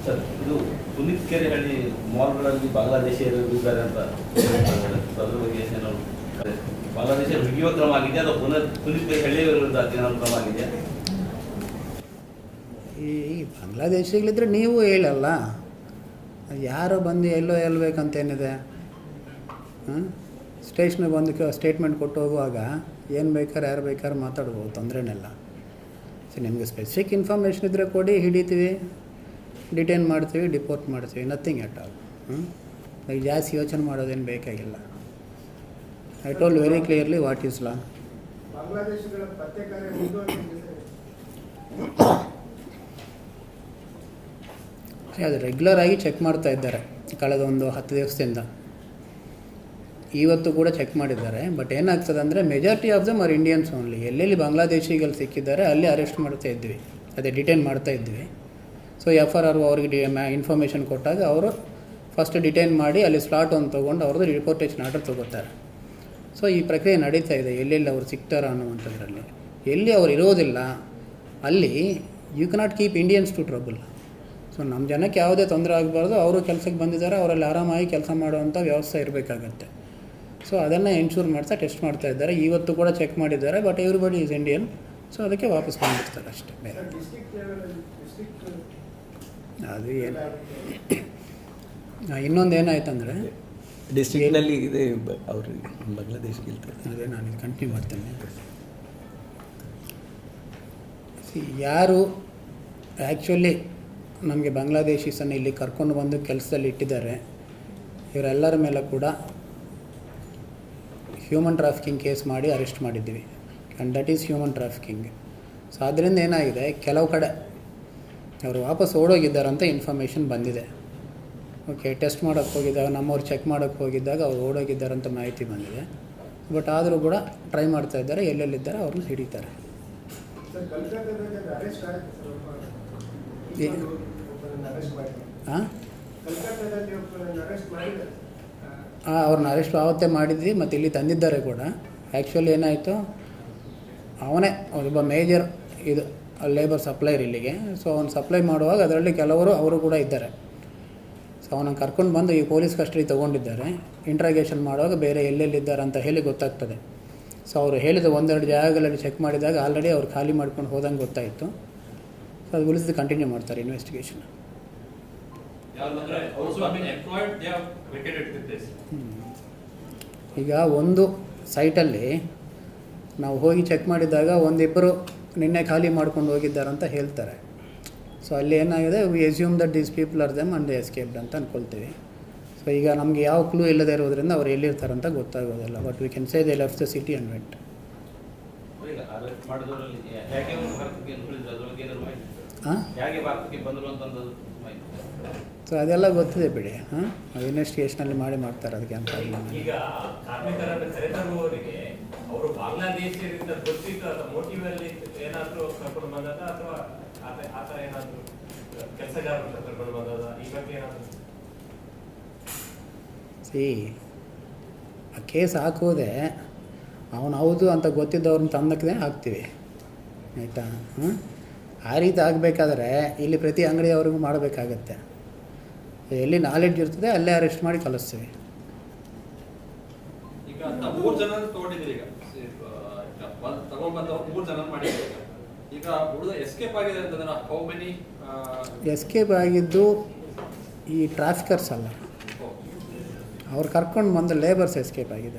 Sir, ಇದು ಪುನೀತ್ ಕೆರೆಹಳ್ಳಿ ಮಾಲ್ಗಳಲ್ಲಿ ಬಾಂಗ್ಲಾದೇಶಿಯರು ಇದ್ದಾರೆ ಅಂತ ಅದ್ರ ಬಗ್ಗೆ ಏನು ಬಾಂಗ್ಲಾದೇಶ ಬಿಗಿಯುವ ಕ್ರಮ ಆಗಿದೆ ಅಥವಾ ಪುನೀತ್ ಕೆರೆಹಳ್ಳಿ ವಿರುದ್ಧ ಏನಾದ್ರು ಕ್ರಮ ಆಗಿದೆ? ಈ ಬಾಂಗ್ಲಾದೇಶಿಗಳಿದ್ರೆ ನೀವು ಹೇಳಲ್ಲ, ಯಾರು ಬಂದು ಎಲ್ಲೋ ಹೇಳ್ಬೇಕಂತೇನಿದೆ? ಸ್ಟೇಷನ್ಗೆ ಬಂದು ಸ್ಟೇಟ್ಮೆಂಟ್ ಕೊಟ್ಟು ಹೋಗುವಾಗ ಏನು ಬೇಕಾದ್ರೆ ಯಾರು ಬೇಕಾದ್ರೆ ಮಾತಾಡ್ಬೋದು, ತೊಂದರೆನೆಲ್ಲ. ಸೊ ನಿಮಗೆ ಸ್ಪೆಸಿಫಿಕ್ ಇನ್ಫಾರ್ಮೇಷನ್ ಇದ್ದರೆ ಕೊಡಿ, ಹಿಡಿತೀವಿ, ಡಿಟೈನ್ ಮಾಡ್ತೀವಿ, ಡಿಪೋರ್ಟ್ ಮಾಡ್ತೀವಿ, ನಥಿಂಗ್ ಎಟ್ ಆಲ್. ಈಗ ಜಾಸ್ತಿ ಯೋಚನೆ ಮಾಡೋದೇನು ಬೇಕಾಗಿಲ್ಲ. I told very clearly what is ಲಾ. ಅದು ರೆಗ್ಯುಲರ್ ಆಗಿ ಚೆಕ್ ಮಾಡ್ತಾ ಇದ್ದಾರೆ ಕಳೆದ ಒಂದು 10 ದಿವಸದಿಂದ. ಇವತ್ತು ಕೂಡ ಚೆಕ್ ಮಾಡಿದ್ದಾರೆ. ಬಟ್ ಏನಾಗ್ತದೆ ಅಂದರೆ majority of them are Indians only. ಎಲ್ಲೆಲ್ಲಿ ಬಾಂಗ್ಲಾದೇಶಿಗಳು ಸಿಕ್ಕಿದ್ದಾರೆ ಅಲ್ಲಿ ಅರೆಸ್ಟ್ ಮಾಡ್ತಾ ಇದ್ವಿ, ಅದೇ ಡಿಟೈನ್ ಮಾಡ್ತಾ ಇದ್ವಿ. ಸೊ FRR ಅವ್ರಿಗೆ ಇನ್ಫಾರ್ಮೇಷನ್ ಕೊಟ್ಟಾಗ ಅವರು ಫಸ್ಟ್ ಡಿಟೈನ್ ಮಾಡಿ ಅಲ್ಲಿ ಸ್ಲಾಟ್ ಒಂದು ತೊಗೊಂಡು ಅವ್ರದ್ದು ರಿಪೋರ್ಟೇಷನ್ ಆರ್ಡರ್ ತೊಗೋತಾರೆ. ಸೊ ಈ ಪ್ರಕ್ರಿಯೆ ನಡೀತಾ ಇದೆ. ಎಲ್ಲೆಲ್ಲಿ ಅವ್ರು ಸಿಗ್ತಾರ ಅನ್ನುವಂಥದ್ರಲ್ಲಿ ಎಲ್ಲಿ ಅವ್ರು ಇರೋದಿಲ್ಲ ಅಲ್ಲಿ you cannot keep Indians to trouble. So ನಮ್ಮ ಜನಕ್ಕೆ ಯಾವುದೇ ತೊಂದರೆ ಆಗಬಾರ್ದು, ಅವರು ಕೆಲಸಕ್ಕೆ ಬಂದಿದ್ದಾರೆ, ಅವರಲ್ಲಿ ಆರಾಮಾಗಿ ಕೆಲಸ ಮಾಡುವಂಥ ವ್ಯವಸ್ಥೆ ಇರಬೇಕಾಗತ್ತೆ. ಸೊ ಅದನ್ನು ಎನ್ಶೂರ್ ಮಾಡ್ತಾ ಟೆಸ್ಟ್ ಮಾಡ್ತಾ ಇದ್ದಾರೆ. ಇವತ್ತು ಕೂಡ ಚೆಕ್ ಮಾಡಿದ್ದಾರೆ. But everybody is Indian. So ಅದಕ್ಕೆ ವಾಪಸ್ ಬಂದಿರ್ತಾರೆ ಅಷ್ಟೇ. ಬೇರೆ ಅದು ಏನು ಇನ್ನೊಂದು ಏನಾಯ್ತಂದರೆ ಡಿಸ್ಟ್ರಿಕ್ಟ್ನಲ್ಲಿ ಇದೆ ಅವರು ಬಾಂಗ್ಲಾದೇಶಕ್ಕೆ ಅದೇ ನಾನು ಇದು ಕಂಟಿನ್ಯೂ ಮಾಡ್ತೇನೆ. ಯಾರು ಆ್ಯಕ್ಚುಲಿ ನಮಗೆ ಬಾಂಗ್ಲಾದೇಶೀಸನ್ನು ಇಲ್ಲಿ ಕರ್ಕೊಂಡು ಬಂದು ಕೆಲಸದಲ್ಲಿ ಇಟ್ಟಿದ್ದಾರೆ, ಇವರೆಲ್ಲರ ಮೇಲೆ ಕೂಡ ಹ್ಯೂಮನ್ ಟ್ರಾಫಿಕಿಂಗ್ ಕೇಸ್ ಮಾಡಿ ಅರೆಸ್ಟ್ ಮಾಡಿದ್ದೀವಿ. And that is human trafficking. So ಅದರಿಂದ ಏನಾಗಿದೆ, ಕೆಲವು ಕಡೆ ಅವರು ವಾಪಸ್ ಓಡೋಗಿದ್ದಾರಂತ ಇನ್ಫಾರ್ಮೇಷನ್ ಬಂದಿದೆ. ಓಕೆ, ಟೆಸ್ಟ್ ಮಾಡೋಕ್ಕೆ ಹೋಗಿದ್ದಾಗ, ನಮ್ಮವ್ರು ಚೆಕ್ ಮಾಡೋಕ್ಕೆ ಹೋಗಿದ್ದಾಗ ಅವ್ರು ಓಡೋಗಿದ್ದಾರಂತ ಮಾಹಿತಿ ಬಂದಿದೆ. ಬಟ್ ಆದರೂ ಕೂಡ ಟ್ರೈ ಮಾಡ್ತಾ ಇದ್ದಾರೆ, ಎಲ್ಲೆಲ್ಲಿದ್ದಾರೆ ಅವ್ರನ್ನ ಹಿಡಿತಾರೆ. ಹಾಂ, ಅವ್ರನ್ನ ಅರೆಸ್ಟ್ ಆವತ್ತೇ ಮಾಡಿದ್ವಿ ಮತ್ತು ಇಲ್ಲಿ ತಂದಿದ್ದಾರೆ ಕೂಡ. ಆ್ಯಕ್ಚುಲಿ ಏನಾಯಿತು, ಅವನೇ ಒಬ್ಬ ಮೇಜರ್ ಇದು ಲೇಬರ್ ಸಪ್ಲೈಯರ್ ಇಲ್ಲಿಗೆ. ಸೊ ಅವ್ನು ಸಪ್ಲೈ ಮಾಡುವಾಗ ಅದರಲ್ಲಿ ಕೆಲವರು ಅವರು ಕೂಡ ಇದ್ದಾರೆ. ಸೊ ಅವನನ್ನು ಕರ್ಕೊಂಡು ಬಂದು ಈ ಪೊಲೀಸ್ ಕಸ್ಟಡಿ ತೊಗೊಂಡಿದ್ದಾರೆ. ಇಂಟ್ರಾಗೇಷನ್ ಮಾಡುವಾಗ ಬೇರೆ ಎಲ್ಲೆಲ್ಲಿದ್ದಾರೆ ಅಂತ ಹೇಳಿ ಗೊತ್ತಾಗ್ತದೆ. ಸೊ ಅವರು ಹೇಳಿದ 1-2 ಜಾಗಗಳಲ್ಲಿ ಚೆಕ್ ಮಾಡಿದಾಗ ಆಲ್ರೆಡಿ ಅವ್ರು ಖಾಲಿ ಮಾಡ್ಕೊಂಡು ಹೋದಂಗೆ ಗೊತ್ತಾಯಿತು. ಸೊ ಅದು ಉಳಿದು ಕಂಟಿನ್ಯೂ ಮಾಡ್ತಾರೆ ಇನ್ವೆಸ್ಟಿಗೇಷನ್. ಈಗ ಒಂದು ಸೈಟಲ್ಲಿ ನಾವು ಹೋಗಿ ಚೆಕ್ ಮಾಡಿದಾಗ ಒಂದಿಬ್ಬರು ನಿನ್ನೆ ಖಾಲಿ ಮಾಡ್ಕೊಂಡು ಹೋಗಿದ್ದಾರಂತ ಹೇಳ್ತಾರೆ. ಸೊ ಅಲ್ಲಿ ಏನಾಗಿದೆ, we assume that these people are them and escaped ಅಂತ ಅಂದ್ಕೊಳ್ತೀವಿ. ಸೊ ಈಗ ನಮಗೆ ಯಾವ ಕ್ಲೂ ಇಲ್ಲದೆ ಇರೋದ್ರಿಂದ ಅವ್ರು ಎಲ್ಲಿರ್ತಾರಂತ ಗೊತ್ತಾಗೋದಿಲ್ಲ. But we can say they left the city and vent. ಹಾಂ, ಸೊ ಅದೆಲ್ಲ ಗೊತ್ತಿದೆ ಬಿಡಿ. ಹಾಂ, ಇನ್ವೆಸ್ಟಿಗೇಷನಲ್ಲಿ ಮಾಡ್ತಾರೆ, ಅದಕ್ಕೆ ಅಂತ ಇಲ್ಲ. ಈಗ ಕಾರ್ಮಿಕರನ್ನು ಕರೆತರುವವರಿಗೆ ಅವರು ಬಾಂಗ್ಲಾದೇಶದಿಂದ ಗೊತ್ತಿತ್ತು ಅಥವಾ ಮೋಟಿವಲ್ಲಿ ಏನಾದರೂ ಕರ್ಕೊಂಡು ಬಂದದ ಅಥವಾ ಆ ಥರ ಏನಾದರೂ ಕೆಲಸಗಾರರು ಕರ್ಕೊಂಡು ಬಂದದ, ಈ ಬಗ್ಗೆ ಏನಾದರೂ ಆ ಕೇಸ್ ಹಾಕೋದೆ ಅವನು ಹೌದು ಅಂತ ಗೊತ್ತಿದ್ದವ್ರನ್ನ ತಂದಕ್ಕೆ ಹಾಕ್ತೀವಿ, ಆಯಿತಾ? ಆ ರೀತಿ ಆಗಬೇಕಾದ್ರೆ ಇಲ್ಲಿ ಪ್ರತಿ ಅಂಗಡಿಯವ್ರಿಗೂ ಮಾಡಬೇಕಾಗತ್ತೆ. ಎಲ್ಲಿ ನಾಲೆಡ್ಜ್ ಇರ್ತದೆ ಅಲ್ಲೇ ಅರೆಸ್ಟ್ ಮಾಡಿ ಕಳಿಸ್ತೀವಿ. ಈಗ 3 ಜನ ತಗೊಂಡಿದ್ದೀರಿ, ಈಗ ತಗೊಂಡ್ಬಂದವ್ರು 3 ಜನ ಮಾಡಿದ್ದೀರಿ. ಈಗ ಉಳಿದ ಎಸ್ಕೇಪ್ ಆಗಿದೆ ಅಂತಂದ್ರೆ ಹೌ ಮೆನಿ? ಎಸ್ಕೇಪ್ ಆಗಿದ್ದು ಈ ಟ್ರಾಫಿಕರ್ಸ್ ಅಲ್ಲ, ಅವ್ರು ಕರ್ಕೊಂಡು ಬಂದು ಲೇಬರ್ಸ್ ಎಸ್ಕೇಪ್ ಆಗಿದೆ.